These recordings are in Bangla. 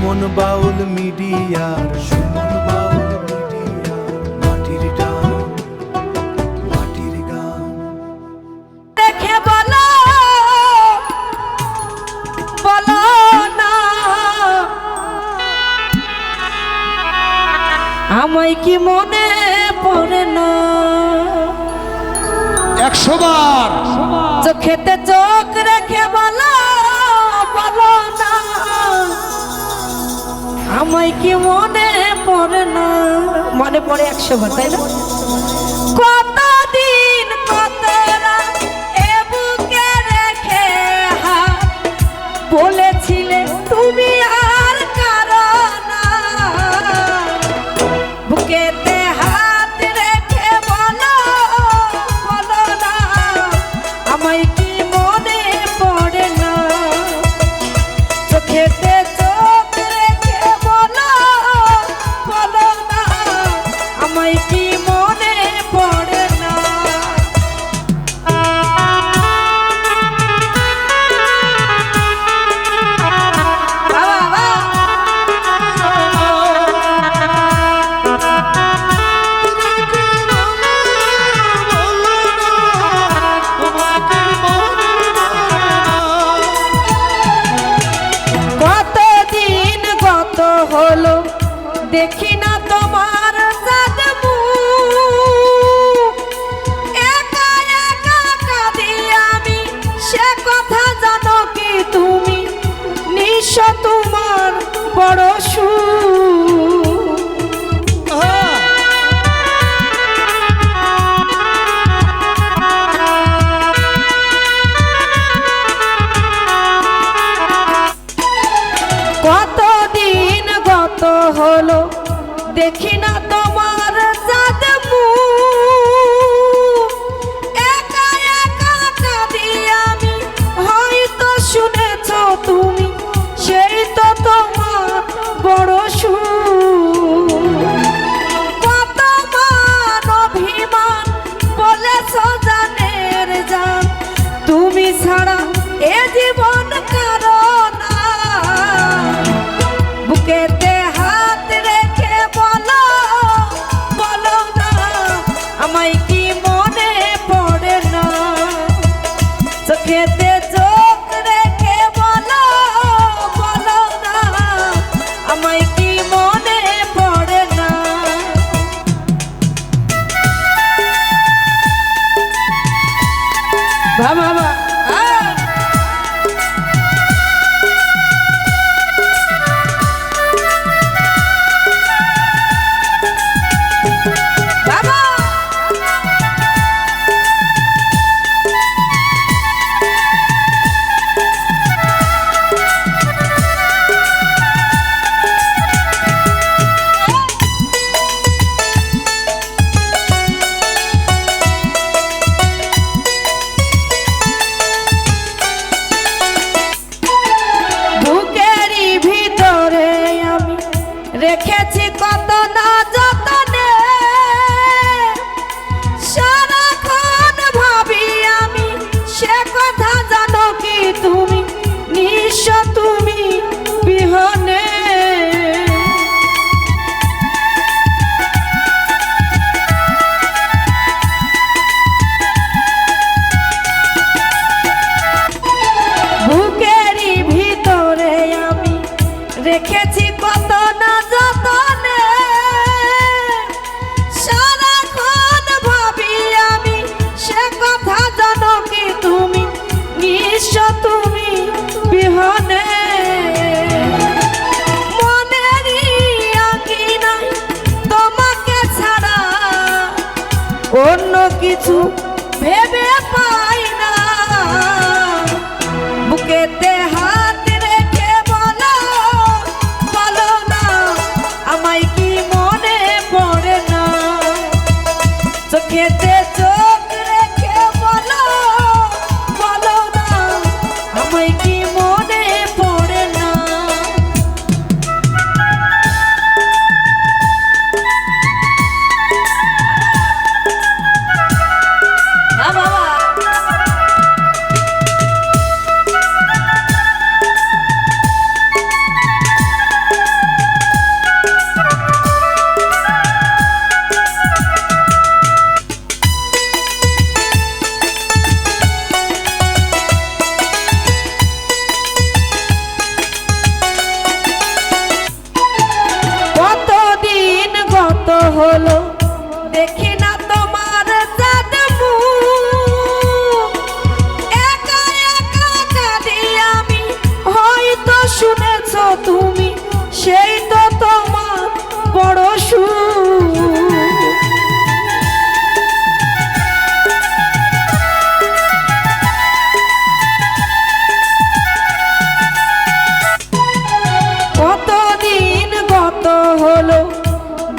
সুমন বাউল মিডিয়ার মাটির টান মাটির গান দেখে বলো বলো না আমায় কি মনে পড়ে না 100 বার চোখেতে চোখ রেখে বলো বলো না আমায় কি মনে পড়ে না মনে পড়ে 100 বার তাই না কতদিন কত রাত এ বুকে রেখে হাত বলেছিলে তুমি আর কারো না বুকেতে হাত রেখে বলো বলো না আমায় কি মনে পড়ে না চোখেতে চোখ রেখে বলো বলো না আমায় কি মনে পড়ে না কতদিন গত হলো দেখি না তোমার চাঁদ মুখ একা একা কাঁদি আমি সে কথা জানো কি তুমি নিঃস্ব তোমার বড় সুখ কতদিন গত হলো দেখি না তোমার চাঁদ মুখ একা একা কাঁদি আমি হয়তো শুনেছ তুমি সেই তো তোমার বড় সুখ কত মান অভিমান বলেছ জানের জান তুমি ছাড়া এ জীবন কারো না বুকেতে হাত রেখে বলো বলো না আমায় কি মনে পড়ে না চোখেতে চোখ রেখে বলো বলো না আমায় কি মনে পড়ে না বাবা বুকেরই ভিতরে আমি রেখেছি কত না যতনে সারাক্ষণ ভাবি আমি সে কথা জানো কি তুমি নিঃস্ব তুমি বিহনে বুকেরই ভিতরে আমি রেখেছি কত না যতনে সারাক্ষণ ভাবি আমি সে কথা জানো কি তুমি নিঃস্ব তুমি বিহনে মনেরই আঙিনায় তোমাকে ছাড়া অন্য কিছু ভেবে পাই না বুকেতে হাত রেখে বলো বলো না আমায় কি মনে পড়ে না চোখেতে চোখ রেখে বলো বলো না আমায় কি মনে পড়ে না বাবা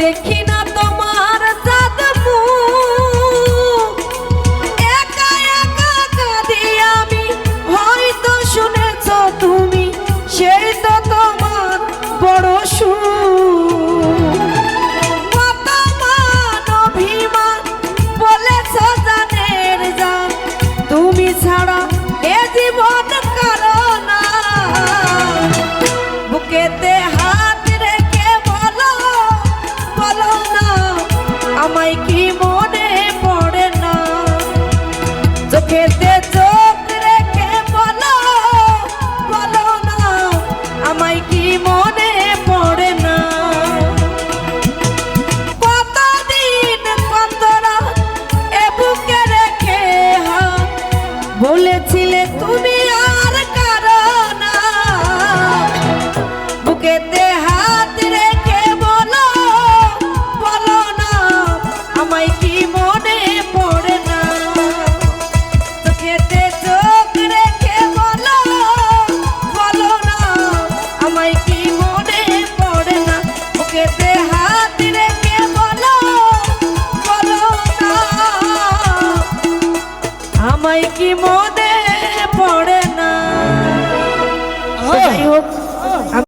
দেখি না তোমার চাঁদ মুখ, একা একা কাঁদি আমি, হয়তো শুনেছ তুমি, সেই তো তোমার বড় সুখ। কত মান অভিমান বলেছ জানের জান, তুমি ছাড়া এ জীবন কারো না। বুকেতে হাত রেখে বলো, বলো না আমায় কি মনে পড়ে না। চোখেতে চোখ রেখে বলো, বলো না আমায় কি মনে পড়ে না। কতদিন কত রাত এ বুকে রেখে হাত, বলেছিলে তুমি আর কারো না। বুকেতে হাত রেখে বলো, বলো না আমায় কি মনে পড়ে না। চোখেতে চোখ রেখে বলো, বলো না আমায় কি মনে পড়ে না। বুকেতে হাত রেখে বলো, বলো না আমায় কি